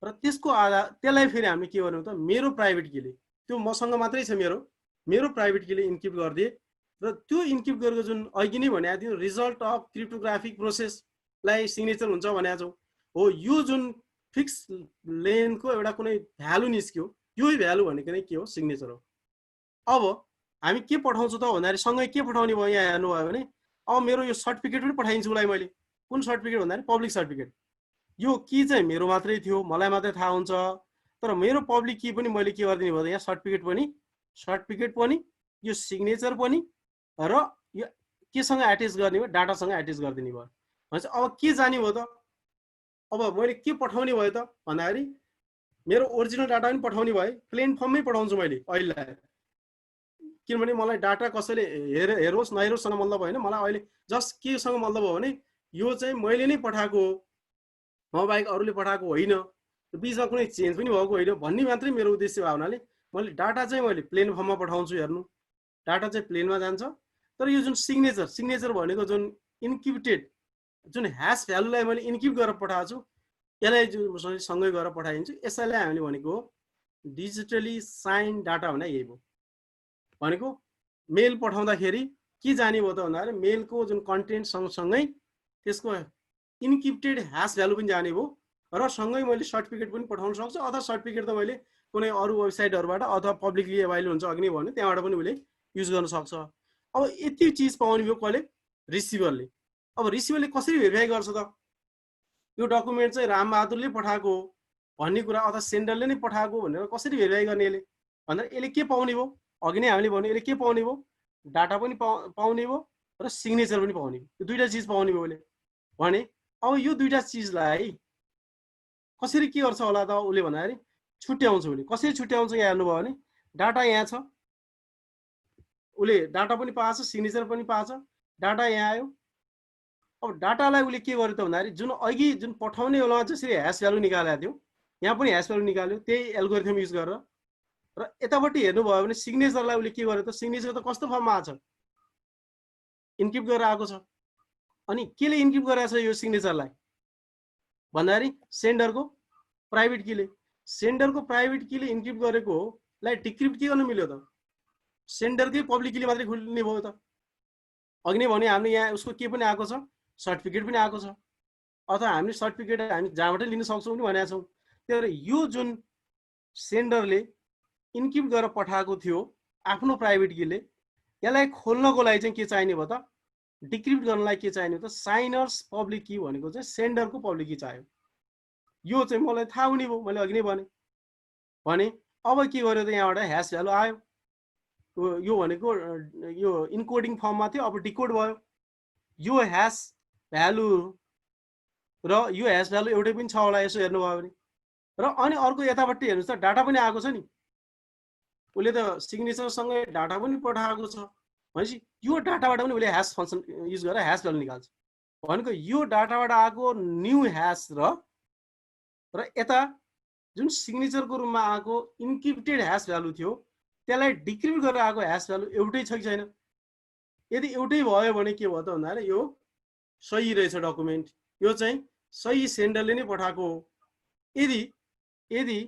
र त्यसको आधार त्यसलाई फेरि हामीले के गर्यौँ त मेरो प्राइभेट कीले, त्यो मसँग मात्रै छ मेरो प्राइभेट कीले इन्क्रिप्ट गरिदिए र त्यो इन्क्रिप्ट गरेको जुन अघि नै भनेको थियो रिजल्ट अफ क्रिप्टोग्राफिक प्रोसेसलाई सिग्नेचर हुन्छ भनेको छौँ हो। यो जुन फिक्स लेन्थको एउटा कुनै भ्यालु निस्क्यो, यही भ्यालु भनेको नै के हो सिग्नेचर हो। अब हामी के पठाउँछौँ त भन्दाखेरि सँगै के पठाउने भयो यहाँ हेर्नुभयो भने अब मेरो यो सर्टिफिकेट पनि पठाइदिन्छु उसलाई मैले। कुन सर्टिफिकेट भन्दाखेरि पब्लिक सर्टिफिकेट। यो की चाहिँ मेरो मात्रै थियो, मलाई मात्रै थाहा हुन्छ, तर मेरो पब्लिक की पनि मैले के गरिदिने भयो यहाँ सर्टिफिकेट पनि यो सिग्नेचर पनि र यो केसँग एट्याच गर्ने भयो डाटासँग एट्याच गरिदिने भयो भनेपछि अब के जाने भयो त अब मैले के पठाउने भयो त भन्दाखेरि मेरो ओरिजिनल डाटा पनि पठाउने भए प्लेन फर्ममै पठाउँछु मैले अहिले, किनभने मलाई डाटा कसैले हेरोस् नहेरोस् मतलब होइन। मलाई अहिले जस्ट केसँग मतलब हो भने यो चाहिँ मैले नै पठाएको हो, म बाहेक अरूले पठाएको होइन, बिचमा कुनै चेन्ज पनि भएको होइन भन्ने मात्रै मेरो उद्देश्य भयो हुनाले मैले डाटा चाहिँ मैले प्लेन फर्ममा पठाउँछु। हेर्नु डाटा चाहिँ प्लेनमा जान्छ, तर यो जुन सिग्नेचर भनेको जुन इन्क्रिप्टेड जुन ह्यास भ्यालुलाई मैले इन्क्रिप्ट गरेर पठाएको छु यसलाई जुन सँगै गरेर पठाइदिन्छु। यसैलाई हामीले भनेको डिजिटली साइन डाटा भने यही भयो। भनेको मेल पठाउँदाखेरि के जाने भयो त भन्दाखेरि मेलको जुन कन्टेन्ट सँगसँगै त्यसको इन्क्रिप्टेड ह्यास भ्यालु पनि जाने भयो र सँगै मैले सर्टिफिकेट पनि पठाउन सक्छु अथवा सर्टिफिकेट त मैले कुनै अरू वेबसाइटहरूबाट अथवा पब्लिकली एभाइलेबल हुन्छ अघि नै भन्यो त्यहाँबाट पनि उसले युज गर्न सक्छ। अब यति चिज पाउने भयो कसले रिसिभरले। अब रिसिभरले कसरी भेरिफाई गर्छ त यो डकुमेन्ट चाहिँ रामबहादुरले पठाएको हो भन्ने कुरा अथवा सेन्डरले नै पठाएको भनेर कसरी भेरिफाई गर्ने यसले भन्दा यसले के पाउने भयो अघि नै हामीले भन्यो यसले के पाउने भयो डाटा पनि पाउने भयो र सिग्नेचर पनि पाउने भयो। यो दुईटा चिज पाउने भयो उसले भने अब यो दुईटा चिजलाई कसरी के गर्छ होला त उसले भन्दाखेरि छुट्याउँछ। उसले कसरी छुट्याउँछ यहाँ हेर्नुभयो भने डाटा यहाँ छ, उसले डाटा पनि पाएछ सिग्नेचर पनि पाएछ, डाटा यहाँ आयो। अब डाटालाई उसले के गर्यो त भन्दाखेरि जुन अघि जुन पठाउने बेलामा जसरी ह्यास भ्यालु निकालेको थियो यहाँ पनि ह्यास भ्यालु निकाल्यो त्यही एल्गोरिथम युज गरेर र यतापट्टि हेर्नुभयो भने सिग्नेचरलाई उसले के गर्यो त सिग्नेचर त कस्तो फर्ममा आएको छ इन्क्रिप्ट गरेर आएको छ। अनि केले इन्क्रिप्ट गरेको छ यो सिग्नेचरलाई भन्दाखेरि सेन्डरको प्राइभेट कीले इन्क्रिप्ट गरेको लाई डिक्रिप्ट के गर्न मिल्यो त सेन्डरकै पब्लिक कीले मात्रै खुल्ने भयो त। अघि नै भने हामीले यहाँ उसको के पनि आएको छ सर्टिफिकेट पनि आएको छ अथवा हामीले सर्टिफिकेट हामी जहाँबाट लिन सक्छौँ पनि भनेका छौँ। त्यही भएर यो जुन सेन्डरले इन्क्रिप्ट गरेर पठाएको थियो आफ्नो प्राइभेट कीले यसलाई खोल्नको लागि चाहिँ के चाहिने भयो त डिक्रिप्ट गर्नलाई के चाहिने त साइनर्स पब्लिक की भनेको चाहिँ सेन्डरको पब्लिक की चाहियो। यो चाहिँ मलाई थाहा हुने भयो मैले अघि नै भने अब के गर्यो त यहाँबाट ह्यास भ्यालु आयो यो भनेको यो इन्कोडिङ फर्ममा थियो अब डिकोड भयो। यो ह्यास भ्यालु र यो ह्यास भ्यालु एउटै पनि छ होला यसो हेर्नुभयो भने र अनि अर्को यतापट्टि हेर्नुहोस् त डाटा पनि आएको छ नि, उसले त सिग्नेचरसँगै डाटा पनि पठाएको छ भनेपछि यो डाटाबाट पनि उसले ह्यास फङ्सन युज गरेर ह्यास भ्यालु निकाल्छ। भनेको यो डाटाबाट आएको न्यू ह्यास र यता जुन सिग्नेचरको रूपमा आएको इन्क्रिप्टेड ह्यास भ्यालु थियो त्यसलाई डिक्रिप्ट गरेर आएको ह्यास भ्यालु एउटै छ कि छैन? यदि एउटै भयो भने के भयो त भन्दाखेरि यो सही रहेछ डकुमेन्ट, यो चाहिँ सही सेन्डरले नै पठाएको हो। यदि यदि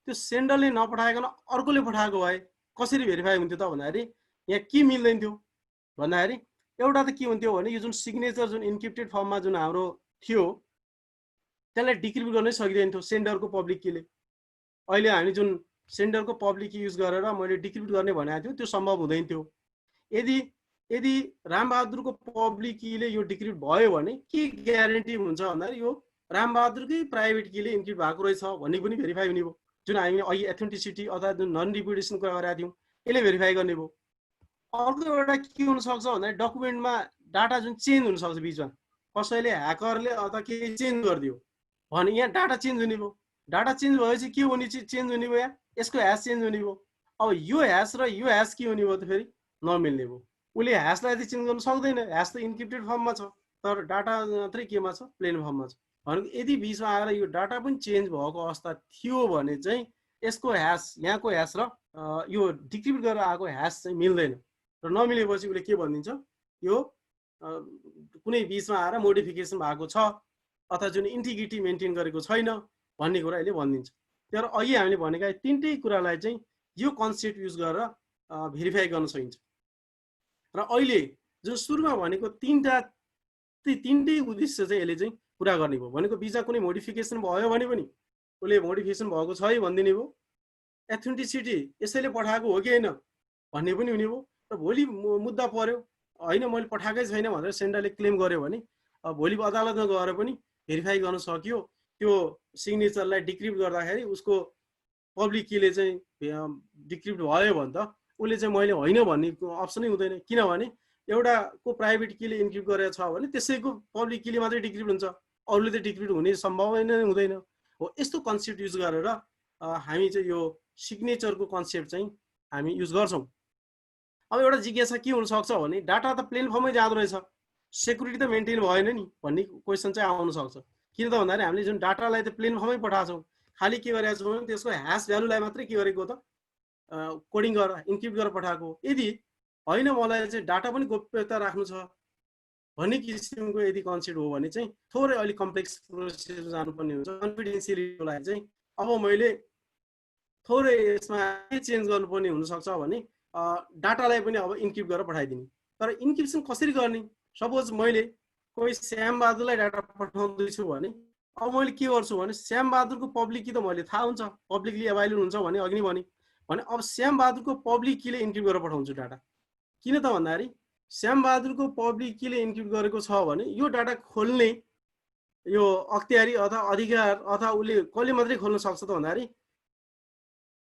त्यो सेन्डरले नपठाइकन अर्कोले पठाएको भए कसरी भेरिफाई हुन्थ्यो त भन्दाखेरि यहाँ के मिल्दैन थियो भन्दाखेरि एउटा त के हुन्थ्यो भने यो जुन सिग्नेचर जुन इन्क्रिप्टेड फर्ममा जुन हाम्रो थियो त्यसलाई डिक्रिप्ट गर्नै सकिँदैन थियो सेन्डरको पब्लिक कीले। अहिले हामी जुन सेन्डरको पब्लिक की युज गरेर मैले डिक्रिप्ट गर्ने भनेको थियो त्यो सम्भव हुँदैन थियो। यदि रामबहादुरको पब्लिक कीले यो डिक्रिप्ट भयो भने के ग्यारेन्टी हुन्छ भन्दाखेरि यो रामबहादुरकै प्राइभेट कीले इन्क्रिप्ट भएको रहेछ भन्ने पनि भेरिफाई हुने भयो। जुन हामी अघि एथेन्टिसिटी अथवा जुन नन रिपिटेसन कुरा गरेका थियौँ यसले भेरिफाई गर्ने भयो। अर्को एउटा के हुनसक्छ भन्दाखेरि डकुमेन्टमा डाटा जुन चेन्ज हुनसक्छ बिचमा, कसैले ह्याकरले अथवा केही चेन्ज गरिदियो भने यहाँ डाटा चेन्ज हुने भयो। डाटा चेन्ज भएपछि के हुने चेन्ज हुने भयो, यहाँ यसको ह्यास चेन्ज हुने भयो। अब यो ह्यास र यो ह्यास के हुने भयो त फेरि नमिल्ने भयो। उसले ह्यासलाई त चेन्ज गर्न सक्दैन, ह्यास त इन्क्रिप्टेड फर्ममा छ तर डाटा मात्रै केमा छ, प्लेन फर्ममा छ। भनेको यदि बिचमा आएर यो डाटा पनि चेन्ज भएको अवस्था थियो भने चाहिँ यसको ह्यास यहाँको ह्यास र यो डिक्रिप्ट गरेर आएको ह्यास चाहिँ मिल्दैन र नमिलेपछि उसले के भनिदिन्छ यो कुनै बिचमा आएर मोडिफिकेसन भएको छ अथवा जुन इन्टिग्रिटी मेन्टेन गरेको छैन भन्ने कुरा अहिले भनिदिन्छ। तर अघि हामीले भनेका तीनटै कुरालाई चाहिँ यो कन्सेप्ट युज गरेर भेरिफाई गर्न सकिन्छ। र अहिले जुन सुरुमा भनेको तीनटै उद्देश्य चाहिँ यसले चाहिँ पुरा गर्ने भयो। भनेको बिचमा कुनै मोडिफिकेसन भयो भने पनि उसले मोडिफिकेसन भएको छ है भनिदिने भयो। एथेन्टिसिटी यसैले पठाएको हो कि होइन भन्ने पनि हुने भयो। र भोलि मुद्दा पर्यो होइन मैले पठाएकै छैन भनेर सेन्डरले क्लेम गर्यो भने भोलि अदालतमा गएर पनि भेरिफाई गर्न सक्यो त्यो सिग्नेचरलाई डिक्रिप्ट गर्दाखेरि उसको पब्लिक कीले चाहिँ डिक्रिप्ट भयो भने त उसले चाहिँ मैले होइन भन्ने अप्सनै हुँदैन। किनभने एउटाको प्राइभेट कीले इन्क्रिप्ट गरेको छ भने त्यसैको पब्लिक कीले मात्रै डिक्रिप्ट हुन्छ, अरूले त डिक्रिप्ट हुने सम्भावना नै हुँदैन हो। यस्तो कन्सेप्ट युज गरेर हामी चाहिँ यो सिग्नेचरको कन्सेप्ट चाहिँ हामी युज गर्छौँ। अब एउटा जिज्ञासा के हुनसक्छ भने डाटा त प्लेन फर्ममै जाँदो रहेछ, सेक्युरिटी त मेन्टेन भएन नि भन्ने क्वेसन चाहिँ आउन सक्छ। किन त भन्दाखेरि हामीले जुन डाटालाई त प्लेन फर्ममै पठाएको छौँ, खालि के गरेका छौँ भने त्यसको ह्यास भ्यालुलाई मात्रै के गरेको त कोडिङ गरेर इन्क्रिप्ट गरेर पठाएको। यदि होइन मलाई चाहिँ डाटा पनि गोप्यता राख्नु छ भन्ने किसिमको यदि कन्सेप्ट हो भने चाहिँ थोरै अलिक कम्प्लेक्स प्रोसेस जानुपर्ने हुन्छ। कन्फिडेन्सियलिटीको लागि चाहिँ अब मैले थोरै यसमा के चेन्ज गर्नुपर्ने हुनसक्छ भने डाटालाई पनि अब इन्क्रिप्ट गरेर पठाइदिने। तर इन्क्रिप्सन कसरी गर्ने? सपोज मैले कोही श्यामबहादुरलाई डाटा पठाउँदैछु भने अब मैले के गर्छु भने श्यामबहादुरको पब्लिक की त मैले थाहा हुन्छ, पब्लिकली एभाइलेबल हुन्छ भने अघि नै भने अब श्यामबहादुरको पब्लिक कीले इन्क्रिप्ट गरेर पठाउँछु डाटा। किन त भन्दाखेरि श्यामबहादुरको पब्लिक कीले इन्क्रिप्ट गरेको छ भने यो डाटा खोल्ने यो अख्तियारी अथवा अधिकार अथवा उसले कसले मात्रै खोल्न सक्छ त भन्दाखेरि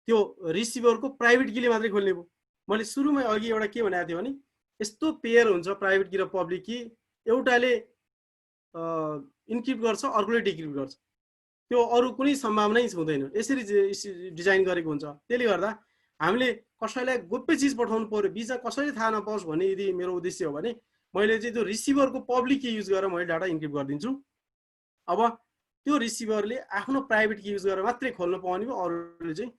त्यो रिसिभरको प्राइभेट कीले मात्रै खोल्ने भयो। मैले सुरुमै अघि एउटा के भनेको थिएँ भने यस्तो पेयर हुन्छ प्राइभेट की र पब्लिक की, एउटाले इन्क्रिप्ट गर्छ अर्कोले डिक्रिप्ट गर्छ, त्यो अरू कुनै सम्भावना हुँदैन, यसरी डिजाइन गरेको हुन्छ। त्यसले गर्दा हामीले कसैलाई गोप्य चिज पठाउनु पर्यो, बिचमा कसैले थाहा नपाओस् भन्ने यदि मेरो उद्देश्य हो भने मैले चाहिँ त्यो रिसिभरको पब्लिक की युज गरेर मैले डाटा इन्क्रिप्ट गरिदिन्छु। अब त्यो रिसिभरले आफ्नो प्राइभेट की युज गरेर मात्रै खोल्न पाउने भयो, अरूले चाहिँ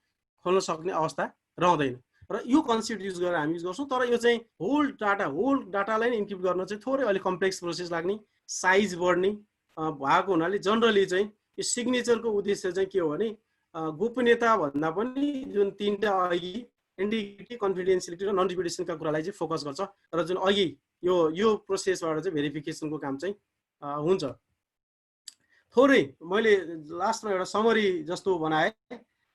खोल्न सक्ने अवस्था रहँदैन। र यो कन्सेप्ट युज गरेर हामी युज गर्छौँ। तर यो चाहिँ होल डाटालाई नै इन्क्रिप्ट गर्न चाहिँ थोरै अलिक कम्प्लेक्स प्रोसेस लाग्ने, साइज बढ्ने भएको हुनाले जनरली चाहिँ यो सिग्नेचरको उद्देश्य चाहिँ के हो भने गोपनीयता भन्दा पनि जुन तीनटा अघि इन्टिग्रिटी, कन्फिडेन्सियलिटी र नन रिपिटेसनका कुरालाई चाहिँ फोकस गर्छ। र जुन अघि यो प्रोसेसबाट चाहिँ भेरिफिकेसनको काम चाहिँ हुन्छ। थोरै मैले लास्टमा एउटा समरी जस्तो बनाएँ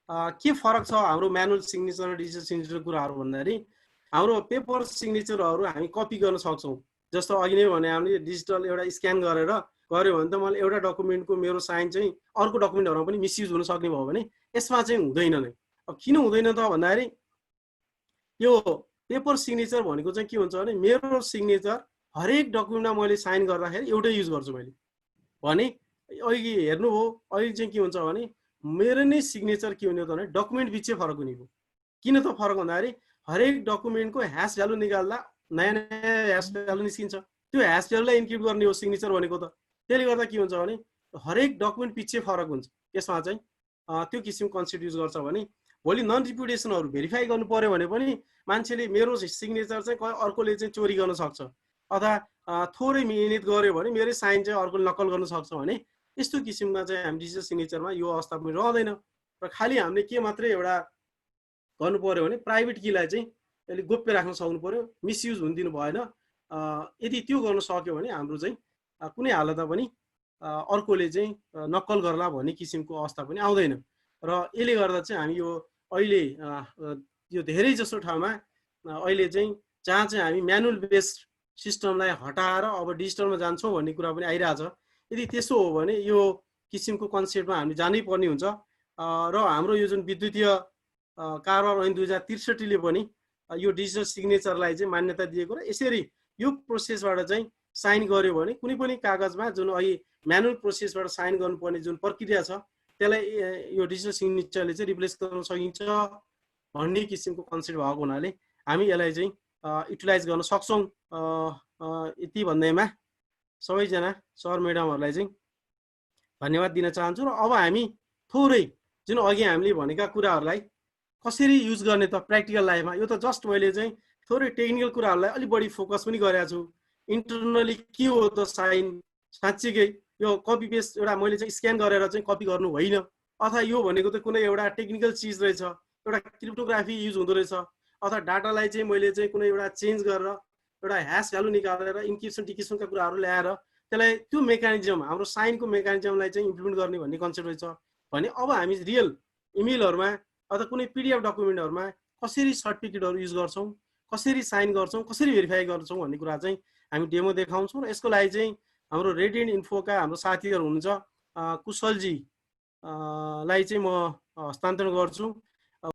के फरक छ हाम्रो म्यानुअल सिग्नेचर र डिजिटल सिग्नेचर कुराहरू भन्दाखेरि हाम्रो पेपर सिग्नेचरहरू हामी कपी गर्न सक्छौँ। जस्तो अघि नै भने हामीले डिजिटल एउटा स्क्यान गरेर गऱ्यो भने त मलाई एउटा डकुमेन्टको मेरो साइन चाहिँ अर्को डकुमेन्टहरूमा पनि मिसयुज हुन सक्ने भयो भने यसमा चाहिँ हुँदैन नै। अब किन हुँदैन त भन्दाखेरि यो पेपर सिग्नेचर भनेको चाहिँ के हुन्छ भने मेरो सिग्नेचर हरेक डकुमेन्टमा मैले साइन गर्दाखेरि एउटै युज गर्छु मैले भने अघि हेर्नुभयो। अहिले चाहिँ के हुन्छ भने मेरो नै सिग्नेचर के हुने त भने डकुमेन्ट बिचै फरक हुने भयो। किन त फरक भन्दाखेरि हरेक डकुमेन्टको ह्यास भ्यालु निकाल्दा नयाँ नयाँ ह्यास भ्यालु निस्किन्छ। त्यो ह्यास भ्यालुलाई इन्क्रिप्ट गर्ने हो सिग्नेचर भनेको त। त्यसले गर्दा के हुन्छ भने हरेक डकुमेन्ट पिछे फरक हुन्छ। यसमा चाहिँ त्यो किसिमको कन्सेप्ट युज गर्छ भने भोलि नन रिपुटेसनहरू भेरिफाई गर्नु पर्यो भने पनि मान्छेले मेरो सिग्नेचर चाहिँ अर्कोले चाहिँ चोरी गर्न सक्छ, अथवा थोरै मिहिनेत गर्यो भने मेरै साइन चाहिँ अर्कोले नक्कल गर्न सक्छ भने यस्तो किसिममा चाहिँ हामी डिजिटल सिग्नेचरमा यो अवस्था पनि रहँदैन। र खालि हामीले के मात्रै एउटा गर्नु पर्यो भने प्राइभेट कीलाई चाहिँ यसले गोप्य राख्न सक्नु पर्यो, मिसयुज हुन दिनु भएन। यदि त्यो गर्न सक्यो भने हाम्रो चाहिँ कुनै हालतमा पनि अर्कोले चाहिँ नक्कल गर्ला भन्ने किसिमको अवस्था पनि आउँदैन। र यसले गर्दा चाहिँ हामी यो अहिले यो धेरै जसो ठाउँमा अहिले चाहिँ जहाँ चाहिँ हामी म्यानुअल बेस्ड सिस्टमलाई हटाएर अब डिजिटलमा जान्छौँ भन्ने कुरा पनि आइरहेछ। यदि त्यसो हो भने यो किसिमको कन्सेप्टमा हामी जानै पर्ने हुन्छ। र हाम्रो यो जुन विद्युतीय कारोबार ऐन 2063ले पनि यो डिजिटल सिग्नेचरलाई चाहिँ मान्यता दिएको र यसरी यो प्रोसेसबाट चाहिँ साइन गर्यो भने कुनै पनि कागजमा जुन अहिले म्यानुअल प्रोसेसबाट साइन गर्नुपर्ने जुन प्रक्रिया छ त्यसलाई यो डिजिटल सिग्नेचरले चाहिँ रिप्लेस गर्न सकिन्छ भन्ने किसिमको कन्सेप्ट भएको हुनाले हामी यसलाई चाहिँ युटिलाइज गर्न सक्छौँ। यति भन्दैमा सबैजना सर म्याडमहरूलाई चाहिँ धन्यवाद दिन चाहन्छु। र अब हामी थोरै जुन अघि हामीले भनेका कुराहरूलाई कसरी युज गर्ने त प्र्याक्टिकल लाइफमा, यो त जस्ट मैले चाहिँ थोरै टेक्निकल कुराहरूलाई अलिक बढी फोकस पनि गरेको छु। इन्टरनली के हो त साइन, साँच्चीकै यो कपी पेस्ट एउटा मैले चाहिँ स्क्यान गरेर चाहिँ कपी गर्नु होइन, अथवा यो भनेको त कुनै एउटा टेक्निकल चिज रहेछ, एउटा क्रिप्टोग्राफी युज हुँदो रहेछ, अथवा डाटालाई चाहिँ मैले चाहिँ कुनै एउटा चेन्ज गरेर एउटा ह्यास भ्यालु निकालेर इन्क्रिप्सन डिक्रिप्सनका कुराहरू ल्याएर त्यसलाई त्यो मेकानिजम हाम्रो साइनको मेकानिजमलाई चाहिँ इम्प्लिमेन्ट गर्ने भन्ने कन्सेप्ट रहेछ भने अब हामी रियल इमेलहरूमा अथवा कुनै पिडिएफ डकुमेन्टहरूमा कसरी सर्टिफिकेटहरू युज गर्छौँ, कसरी साइन गर्छौँ, कसरी भेरिफाई गर्छौँ भन्ने कुरा चाहिँ हामी डेमो देखाउँछौँ। र यसको लागि चाहिँ हाम्रो रेडियन्ट इन्फोका हाम्रो साथीहरू हुनुहुन्छ, कुशलजी लाई चाहिँ म हस्तान्तरण गर्छु।